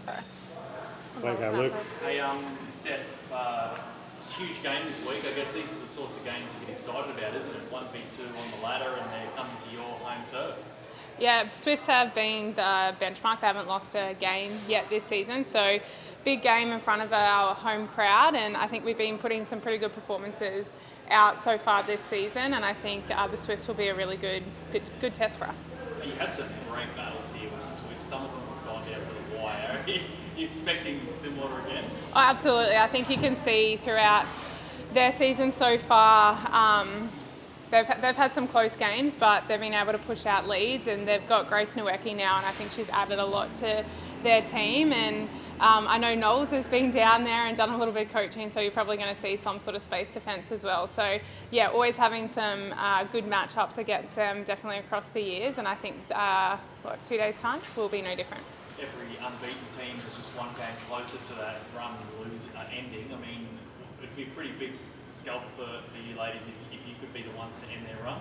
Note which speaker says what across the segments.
Speaker 1: There you go, Luke.
Speaker 2: Hey, Steph, it's a huge game this week. I guess these are the sorts of games you get excited about, isn't it? 1v2 on the ladder and they're coming to your home turf.
Speaker 3: Yeah, Swifts have been the benchmark. They haven't lost a game yet this season, so big game in front of our home crowd, and I think we've been putting some pretty good performances out so far this season, and I think the Swifts will be a really good test for us.
Speaker 2: You had some great battles here with the Swifts. Some of them have gone down to the wire. Are you expecting similar again?
Speaker 3: Oh, absolutely. I think you can see throughout their season so far, they've had some close games, but they've been able to push out leads, and they've got Grace Nowicki now, and I think she's added a lot to their team. And I know Knowles has been down there and done a little bit of coaching, so you're probably going to see some sort of space defence as well. So yeah, always having some good matchups against them, definitely across the years, and I think 2 days' time will be no different.
Speaker 2: Every unbeaten team is just one game closer to that run ending. I mean, it'd be a pretty big scalp for you ladies if you could be the ones to end their run.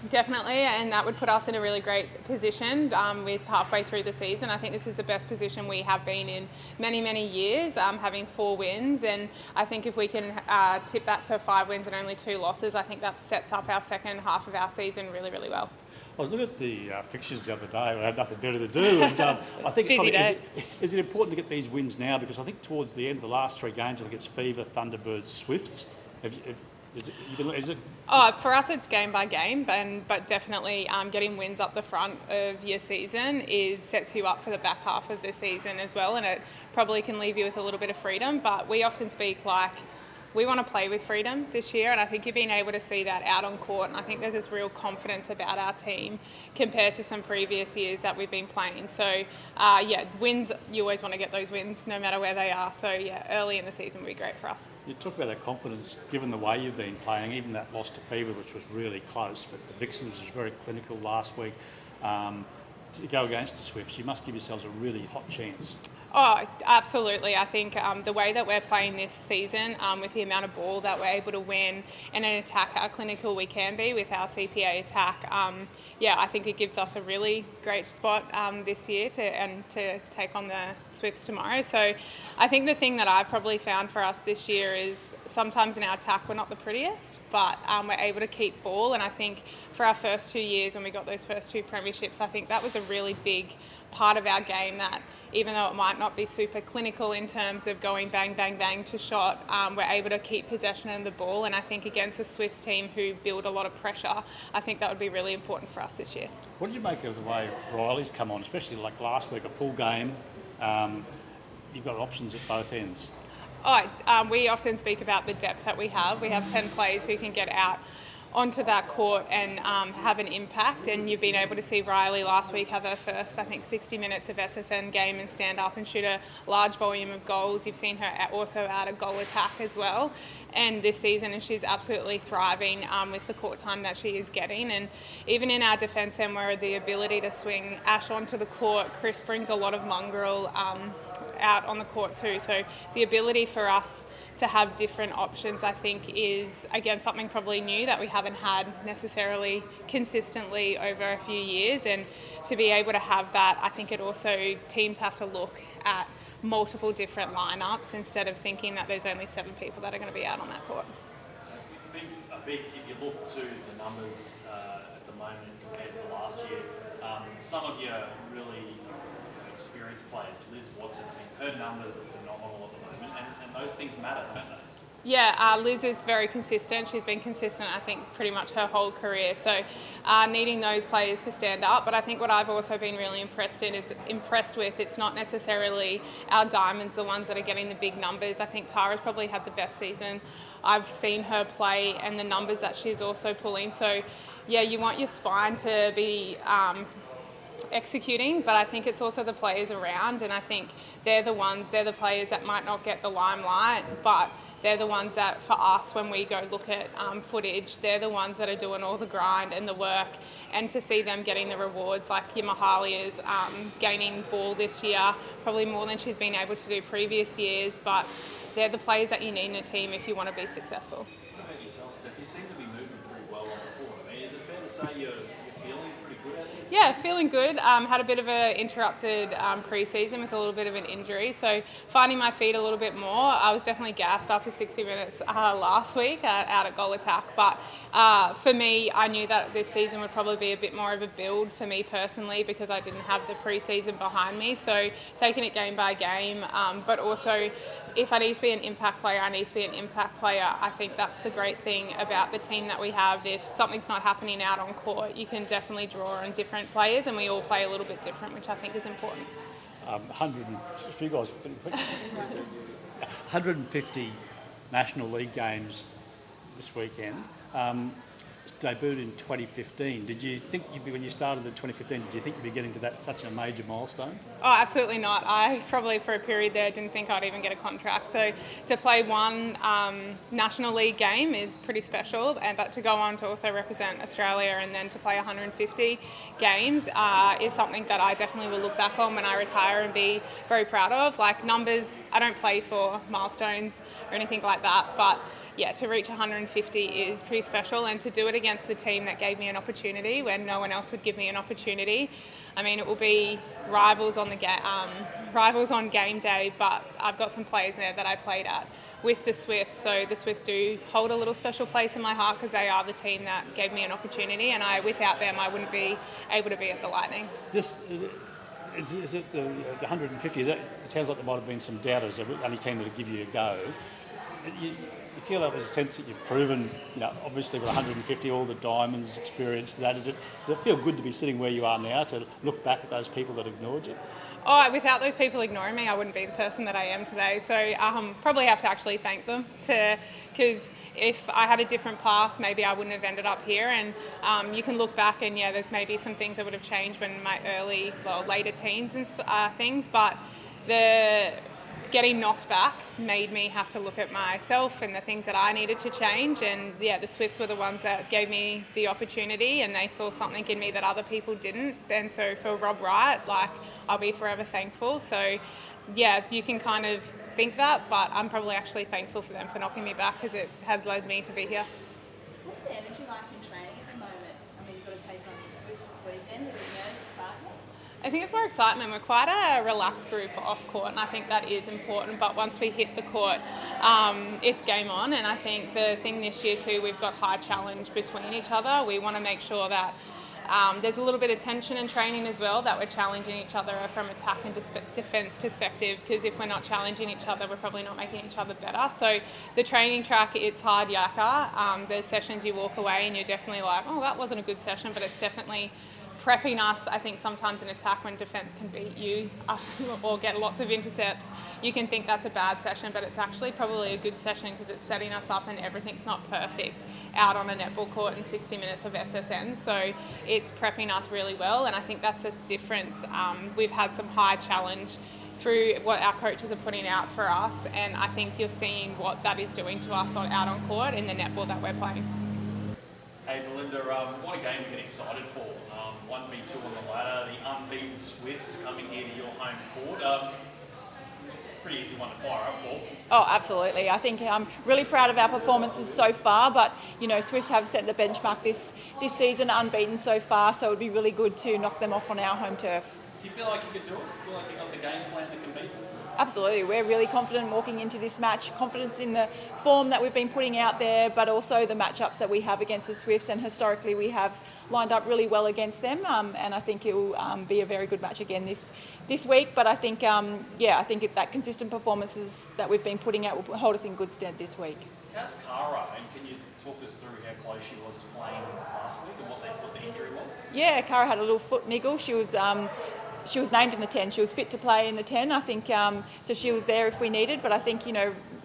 Speaker 3: Definitely, and that would put us in a really great position with halfway through the season. I think this is the best position we have been in many, many years, having 4 wins, and I think if we can tip that to 5 wins and only 2 losses, I think that sets up our second half of our season really, really well.
Speaker 1: I was looking at the fixtures the other day. I had nothing better to do. And, I think is it important to get these wins now? Because I think towards the end of the last 3 games, I think it's Fever, Thunderbirds, Swifts. Is it?
Speaker 3: Oh, for us, it's game by game, but definitely getting wins up the front of your season sets you up for the back half of the season as well, and it probably can leave you with a little bit of freedom. But we often speak like we want to play with freedom this year, and I think you've been able to see that out on court, and I think there's this real confidence about our team compared to some previous years that we've been playing. So wins, you always want to get those wins no matter where they are. So yeah, early in the season will be great for us.
Speaker 1: You talk about that confidence, given the way you've been playing, even that loss to Fever, which was really close, but the Vixens was very clinical last week. To go against the Swifts, you must give yourselves a really hot chance.
Speaker 3: Oh, absolutely. I think the way that we're playing this season, with the amount of ball that we're able to win and an attack, how clinical we can be with our CPA attack, I think it gives us a really great spot this year to take on the Swifts tomorrow. So I think the thing that I've probably found for us this year is sometimes in our attack we're not the prettiest, but we're able to keep ball, and I think for our first 2 years when we got those first 2 premierships, I think that was a really big part of our game, that even though it might not be super clinical in terms of going bang, bang, bang to shot, we're able to keep possession of the ball. And I think against a Swifts team who build a lot of pressure, I think that would be really important for us this year.
Speaker 1: What did you make of the way Riley's come on, especially like last week, a full game? You've got options at both ends.
Speaker 3: We often speak about the depth that we have. We have 10 players who can get out onto that court and have an impact, and you've been able to see Riley last week have her first, I think, 60 minutes of SSN game and stand up and shoot a large volume of goals. You've seen her also add a goal attack as well, and this season, and she's absolutely thriving with the court time that she is getting. And even in our defence end, where the ability to swing Ash onto the court, Chris brings a lot of mongrel out on the court too. So the ability for us to have different options, I think, is, again, something probably new that we haven't had necessarily consistently over a few years. And to be able to have that, I think it also, teams have to look at multiple different lineups instead of thinking that there's only 7 people that are going to be out on that court.
Speaker 2: If you look to the numbers at the moment compared to last year, some of your really experienced players, Liz Watson, I mean, her numbers are phenomenal at the moment, and those things matter, don't they?
Speaker 3: Yeah, Liz is very consistent. She's been consistent, I think, pretty much her whole career. So needing those players to stand up. But I think what I've also been really impressed with, it's not necessarily our diamonds, the ones that are getting the big numbers. I think Tara's probably had the best season I've seen her play, and the numbers that she's also pulling. So yeah, you want your spine to be executing, but I think it's also the players around, and I think they're the players that might not get the limelight, but they're the ones that, for us, when we go look at footage, they're the ones that are doing all the grind and the work, and to see them getting the rewards, like your Mahalia's gaining ball this year, probably more than she's been able to do previous years, but they're the players that you need in a team if you want to be successful.
Speaker 2: What about yourself, Steph? You seem to be moving pretty well on the court. I mean, is it fair to say you're feeling pretty good out there?
Speaker 3: Yeah, feeling good. Had a bit of an interrupted pre-season with a little bit of an injury, so finding my feet a little bit more. I was definitely gassed after 60 minutes last week out at Goal Attack, but for me, I knew that this season would probably be a bit more of a build for me personally because I didn't have the pre-season behind me, so taking it game by game, but also if I need to be an impact player, I need to be an impact player. I think that's the great thing about the team that we have. If something's not happening out on court, you can definitely draw on different players, and we all play a little bit different, which I think is important.
Speaker 1: 150 National League games this weekend. Debuted in 2015. Did you think when you started in 2015, did you think you'd be getting to that such a major milestone?
Speaker 3: Oh, absolutely not. I probably for a period there didn't think I'd even get a contract. So to play one National League game is pretty special, but to go on to also represent Australia and then to play 150 games is something that I definitely will look back on when I retire and be very proud of. Like numbers, I don't play for milestones or anything like that, but yeah, to reach 150 is pretty special, and to do it against the team that gave me an opportunity when no one else would give me an opportunity. I mean, it will be rivals on game day, but I've got some players there that I played at with the Swifts, so the Swifts do hold a little special place in my heart because they are the team that gave me an opportunity, and without them I wouldn't be able to be at the Lightning.
Speaker 1: Is it the 150? It sounds like there might have been some doubters. The only team that would give you a go. You feel like there's a sense that you've proven, obviously with 150, all the diamonds, experience, does it feel good to be sitting where you are now, to look back at those people that ignored you?
Speaker 3: Oh, without those people ignoring me, I wouldn't be the person that I am today. So probably have to actually thank them, because if I had a different path, maybe I wouldn't have ended up here. And you can look back and there's maybe some things that would have changed when my later teens and things, but getting knocked back made me have to look at myself and the things that I needed to change, and the Swifts were the ones that gave me the opportunity, and they saw something in me that other people didn't, and so for Rob Wright, I'll be forever thankful. So you can kind of think that, but I'm probably actually thankful for them for knocking me back because it has led me to be here.
Speaker 4: What's the energy like in training at the moment? I mean, you've got to take on the Swifts this weekend. Is it nerves, excitement?
Speaker 3: I think it's more excitement. We're quite a relaxed group off court, and I think that is important. But once we hit the court, it's game on. And I think the thing this year too, we've got high challenge between each other. We want to make sure that there's a little bit of tension in training as well, that we're challenging each other from attack and defence perspective, because if we're not challenging each other, we're probably not making each other better. So the training track, it's hard yakka. There's sessions you walk away and you're definitely like, oh, that wasn't a good session, but it's definitely prepping us. I think sometimes in attack, when defence can beat you or get lots of intercepts, you can think that's a bad session, but it's actually probably a good session because it's setting us up and everything's not perfect out on a netball court in 60 minutes of SSN. So it's prepping us really well, and I think that's the difference. We've had some high challenge through what our coaches are putting out for us, and I think you're seeing what that is doing to us out on court in the netball that we're playing.
Speaker 2: Hey Belinda, what a game you're getting excited for. 1v2 on the ladder, the unbeaten Swifts coming here to your home court. Pretty easy one to fire up for.
Speaker 4: Oh, absolutely. I think I'm really proud of our performances so far, but Swifts have set the benchmark this season, unbeaten so far, so it would be really good to knock them off on our home turf.
Speaker 2: Do you feel like you could do it? Do you feel like you've got the game plan that can beat them?
Speaker 4: Absolutely. We're really confident walking into this match, confidence in the form that we've been putting out there, but also the matchups that we have against the Swifts, and historically we have lined up really well against them, and I think it will be a very good match again this week, but I think that consistent performances that we've been putting out will hold us in good stead this week.
Speaker 2: How's Cara, and can you talk us through how close she was to playing last week and what the injury was? Yeah,
Speaker 4: Cara had a little foot niggle. She was named in the 10. She was fit to play in the 10, I think, so she was there if we needed. But I think,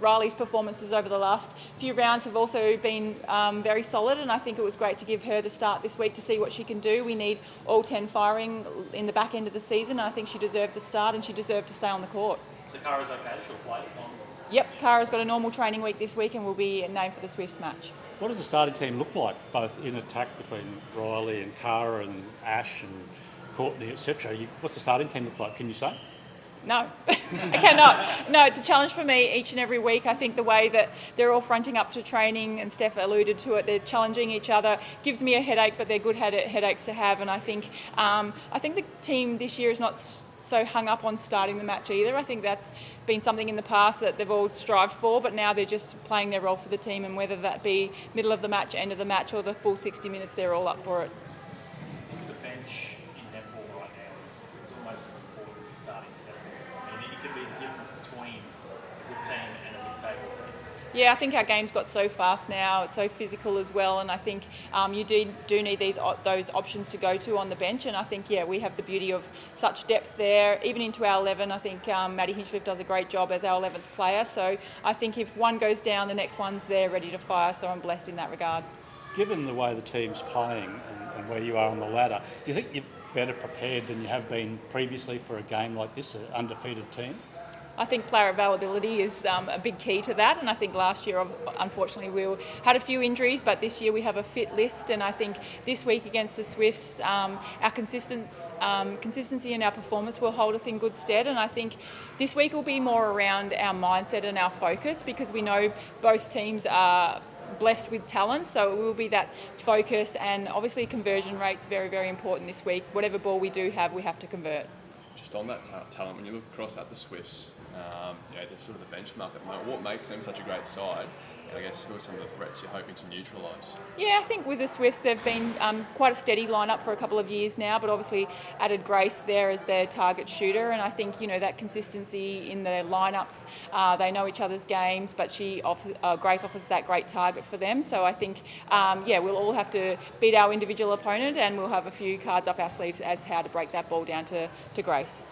Speaker 4: Riley's performances over the last few rounds have also been very solid, and I think it was great to give her the start this week to see what she can do. We need all 10 firing in the back end of the season, and I think she deserved the start and she deserved to stay on the court.
Speaker 2: So Cara's okay? She'll play?
Speaker 4: Yep, Cara's got a normal training week this week and will be named for the Swifts match.
Speaker 1: What does the starting team look like, both in attack between Riley and Cara and Ash and Courtney, etc.? What's the starting team look like? Can you say?
Speaker 4: No, I cannot. No, it's a challenge for me each and every week. I think the way that they're all fronting up to training, and Steph alluded to it, they're challenging each other, gives me a headache, but they're good headaches to have. And I think the team this year is not so hung up on starting the match either. I think that's been something in the past that they've all strived for, but now they're just playing their role for the team, and whether that be middle of the match, end of the match, or the full 60 minutes, they're all up for it.
Speaker 2: I think the bench in netball right now is it's almost as important as your starting seven. I mean, it could be the difference between a good team and a mid-table team.
Speaker 4: Yeah, I think our game's got so fast now. It's so physical as well, and I think you do need those options to go to on the bench. And I think we have the beauty of such depth there, even into our 11. I think Maddie Hinchliffe does a great job as our 11th player. So I think if one goes down, the next one's there ready to fire. So I'm blessed in that regard.
Speaker 1: Given the way the team's playing and where you are on the ladder, do you think you're better prepared than you have been previously for a game like this, an undefeated team?
Speaker 4: I think player availability is a big key to that, and I think last year, unfortunately, we had a few injuries, but this year we have a fit list, and I think this week against the Swifts, our consistency in our performance will hold us in good stead, and I think this week will be more around our mindset and our focus, because we know both teams are blessed with talent, so it will be that focus, and obviously conversion rate's very, very important this week. Whatever ball we do have, we have to convert.
Speaker 5: Just on that talent, when you look across at the Swifts, they're sort of the benchmark at the moment. What makes them such a great side? And I guess who are some of the threats you're hoping to neutralise? Yeah,
Speaker 4: I think with the Swifts, they've been quite a steady lineup for a couple of years now, but obviously added Grace there as their target shooter. And I think, that consistency in the lineups, they know each other's games, but Grace offers that great target for them. So I think, we'll all have to beat our individual opponent, and we'll have a few cards up our sleeves as how to break that ball down to Grace.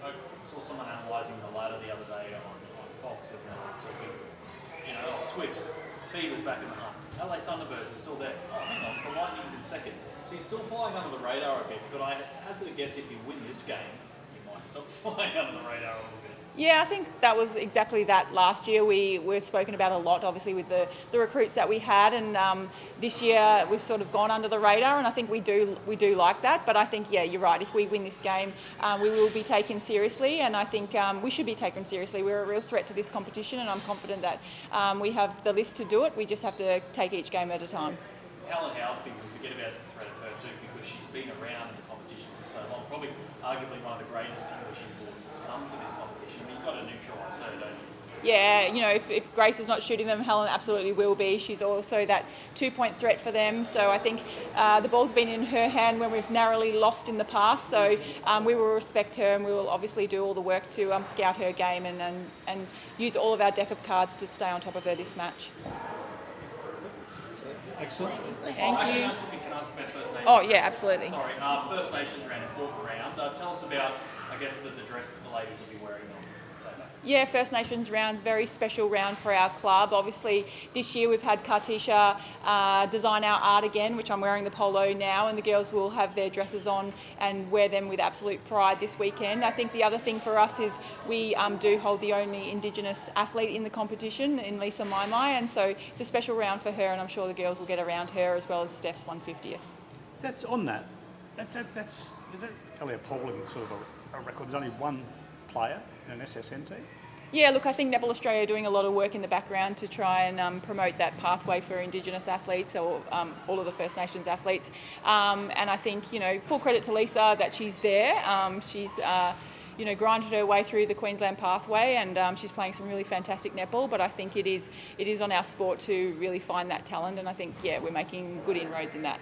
Speaker 2: I saw someone analysing the ladder the other day on Fox, and they were talking, Swifts, Fever's back in the hunt. LA Thunderbirds are still there. Oh, hang on, the Lightning's in second. So he's still flying under the radar a bit, but I hazard a guess if you win this game, you might stop flying under the radar a little bit.
Speaker 4: Yeah, I think that was exactly that last year. We were spoken about a lot, obviously, with the recruits that we had, and this year we've sort of gone under the radar, and I think we do like that. But I think, you're right. If we win this game, we will be taken seriously, and I think we should be taken seriously. We're a real threat to this competition, and I'm confident that we have the list to do it. We just have to take each game at a time.
Speaker 2: Helen Housby, we forget about the threat of her too, because she's been around in the competition for so long. Probably, arguably, one of the greatest English imports that's come to this competition. I mean, you've got to neutralise her, don't you?
Speaker 4: Yeah, if Grace is not shooting them, Helen absolutely will be. She's also that 2-point threat for them. So I think the ball's been in her hand when we've narrowly lost in the past. So we will respect her, and we will obviously do all the work to scout her game and use all of our deck of cards to stay on top of her this match.
Speaker 1: Excellent.
Speaker 4: Thank you.
Speaker 2: Can I ask about First Nations?
Speaker 4: Oh, yeah, absolutely.
Speaker 2: Sorry, First Nations round, important round. Tell us about, I guess, the dress that the ladies will be wearing on Saturday.
Speaker 4: Yeah, First Nations round's a very special round for our club. Obviously, this year we've had Kartisha design our art again, which I'm wearing the polo now, and the girls will have their dresses on and wear them with absolute pride this weekend. I think the other thing for us is we do hold the only Indigenous athlete in the competition, in Lisa Maimai, and so it's a special round for her, and I'm sure the girls will get around her as well as Steph's 150th.
Speaker 1: That's on that. Is that fairly appalling sort of a record? There's only one player in an SSN team?
Speaker 4: Yeah, look, I think Netball Australia are doing a lot of work in the background to try and promote that pathway for Indigenous athletes, or all of the First Nations athletes. And I think, full credit to Lisa that she's there. She's grinded her way through the Queensland pathway, and she's playing some really fantastic netball. But I think it is on our sport to really find that talent, and I think, we're making good inroads in that.